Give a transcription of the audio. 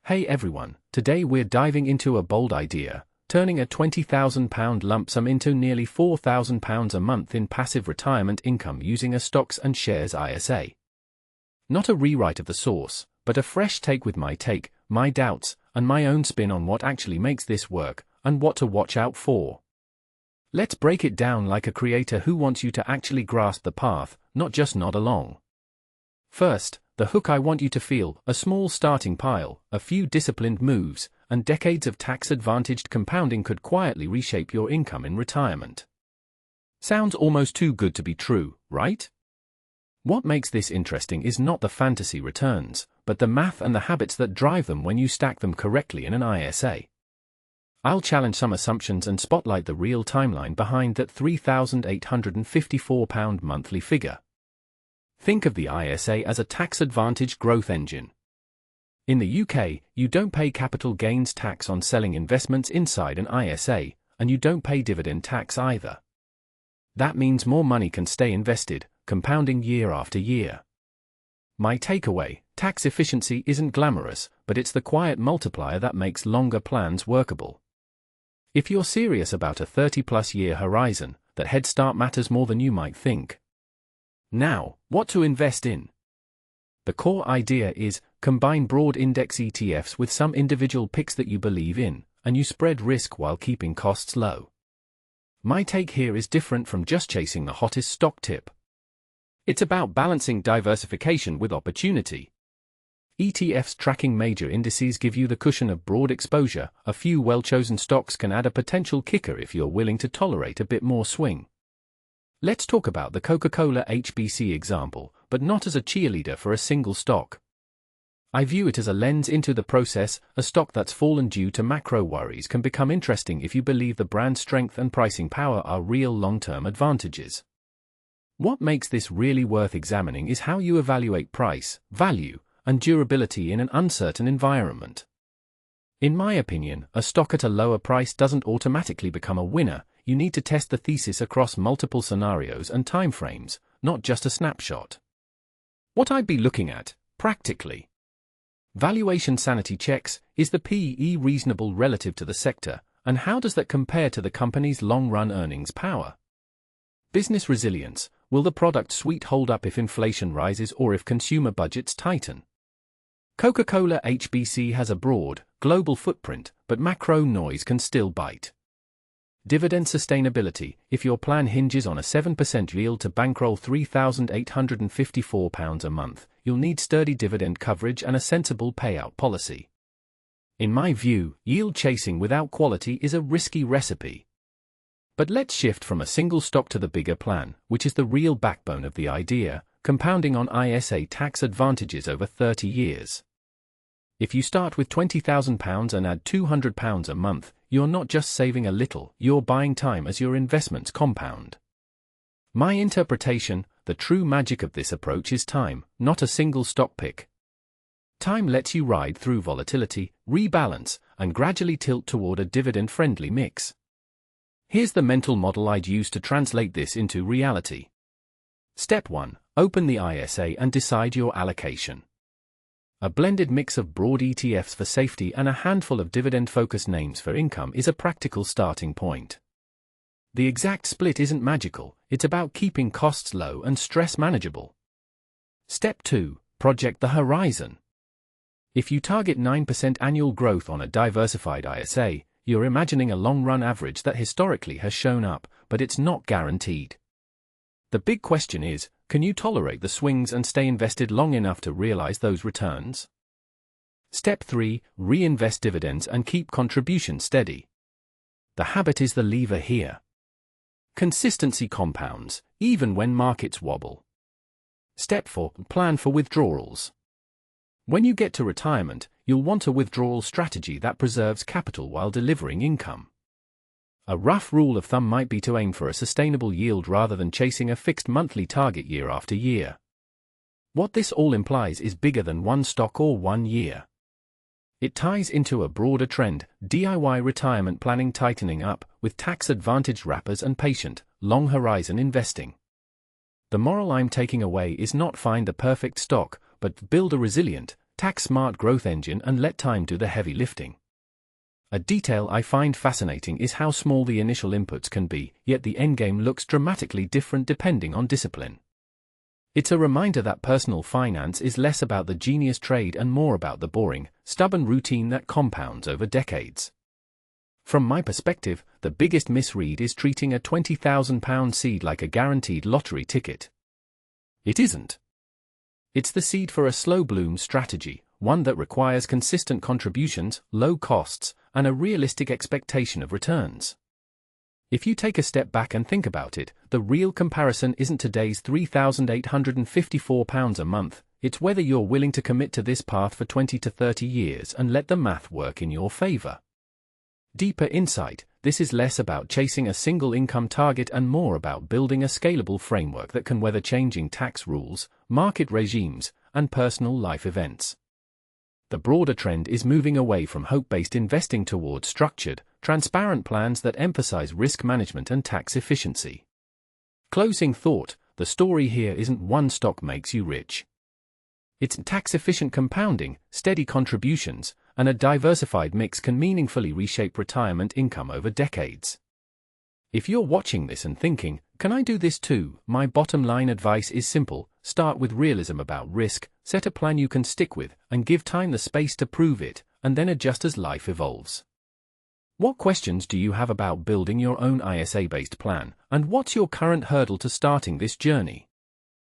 Hey everyone, today we're diving into a bold idea, turning a £20,000 lump sum into nearly £4,000 a month in passive retirement income using a stocks and shares ISA. Not a rewrite of the source, but a fresh take with my take, my doubts, and my own spin on what actually makes this work, and what to watch out for. Let's break it down like a creator who wants you to actually grasp the path, not just nod along. First, the hook I want you to feel: a small starting pile, a few disciplined moves, and decades of tax-advantaged compounding could quietly reshape your income in retirement. Sounds almost too good to be true, right? What makes this interesting is not the fantasy returns, but the math and the habits that drive them when you stack them correctly in an ISA. I'll challenge some assumptions and spotlight the real timeline behind that £3,854 monthly figure. Think of the ISA as a tax-advantaged growth engine. In the UK, you don't pay capital gains tax on selling investments inside an ISA, and you don't pay dividend tax either. That means more money can stay invested, compounding year after year. My takeaway: tax efficiency isn't glamorous, but it's the quiet multiplier that makes longer plans workable. If you're serious about a 30-plus year horizon, that head start matters more than you might think. Now, what to invest in? The core idea is, combine broad index ETFs with some individual picks that you believe in, and you spread risk while keeping costs low. My take here is different from just chasing the hottest stock tip. It's about balancing diversification with opportunity. ETFs tracking major indices give you the cushion of broad exposure. A few well-chosen stocks can add a potential kicker if you're willing to tolerate a bit more swing. Let's talk about the Coca-Cola HBC example, but not as a cheerleader for a single stock. I view it as a lens into the process. A stock that's fallen due to macro worries can become interesting if you believe the brand strength and pricing power are real long-term advantages. What makes this really worth examining is how you evaluate price, value, and durability in an uncertain environment. In my opinion, a stock at a lower price doesn't automatically become a winner. You need to test the thesis across multiple scenarios and timeframes, not just a snapshot. What I'd be looking at, practically: valuation sanity checks. Is the PE reasonable relative to the sector, and how does that compare to the company's long-run earnings power? Business resilience. Will the product suite hold up if inflation rises or if consumer budgets tighten? Coca-Cola HBC has a broad, global footprint, but macro noise can still bite. Dividend sustainability. If your plan hinges on a 7% yield to bankroll £3,854 a month, you'll need sturdy dividend coverage and a sensible payout policy. In my view, yield chasing without quality is a risky recipe. But let's shift from a single stock to the bigger plan, which is the real backbone of the idea: compounding on ISA tax advantages over 30 years. If you start with £20,000 and add £200 a month, you're not just saving a little, you're buying time as your investments compound. My interpretation: the true magic of this approach is time, not a single stock pick. Time lets you ride through volatility, rebalance, and gradually tilt toward a dividend-friendly mix. Here's the mental model I'd use to translate this into reality. Step 1. Open the ISA and decide your allocation. A blended mix of broad ETFs for safety and a handful of dividend-focused names for income is a practical starting point. The exact split isn't magical, it's about keeping costs low and stress manageable. Step 2. Project the horizon. If you target 9% annual growth on a diversified ISA, you're imagining a long-run average that historically has shown up, but it's not guaranteed. The big question is, can you tolerate the swings and stay invested long enough to realize those returns? Step 3. Reinvest dividends and keep contributions steady. The habit is the lever here. Consistency compounds, even when markets wobble. Step 4. Plan for withdrawals. When you get to retirement, you'll want a withdrawal strategy that preserves capital while delivering income. A rough rule of thumb might be to aim for a sustainable yield rather than chasing a fixed monthly target year after year. What this all implies is bigger than one stock or 1 year. It ties into a broader trend: DIY retirement planning tightening up, with tax-advantaged wrappers and patient, long-horizon investing. The moral I'm taking away is not find the perfect stock, but build a resilient, tax-smart growth engine and let time do the heavy lifting. A detail I find fascinating is how small the initial inputs can be, yet the endgame looks dramatically different depending on discipline. It's a reminder that personal finance is less about the genius trade and more about the boring, stubborn routine that compounds over decades. From my perspective, the biggest misread is treating a £20,000 seed like a guaranteed lottery ticket. It isn't. It's the seed for a slow bloom strategy, one that requires consistent contributions, low costs, and a realistic expectation of returns. If you take a step back and think about it, the real comparison isn't today's £3,854 a month, it's whether you're willing to commit to this path for 20 to 30 years and let the math work in your favor. Deeper insight, this is less about chasing a single income target and more about building a scalable framework that can weather changing tax rules, market regimes, and personal life events. The broader trend is moving away from hope-based investing towards structured, transparent plans that emphasize risk management and tax efficiency. Closing thought, the story here isn't one stock makes you rich. It's tax-efficient compounding, steady contributions, and a diversified mix can meaningfully reshape retirement income over decades. If you're watching this and thinking, can I do this too? My bottom line advice is simple: start with realism about risk, set a plan you can stick with, and give time the space to prove it, and then adjust as life evolves. What questions do you have about building your own ISA-based plan, and what's your current hurdle to starting this journey?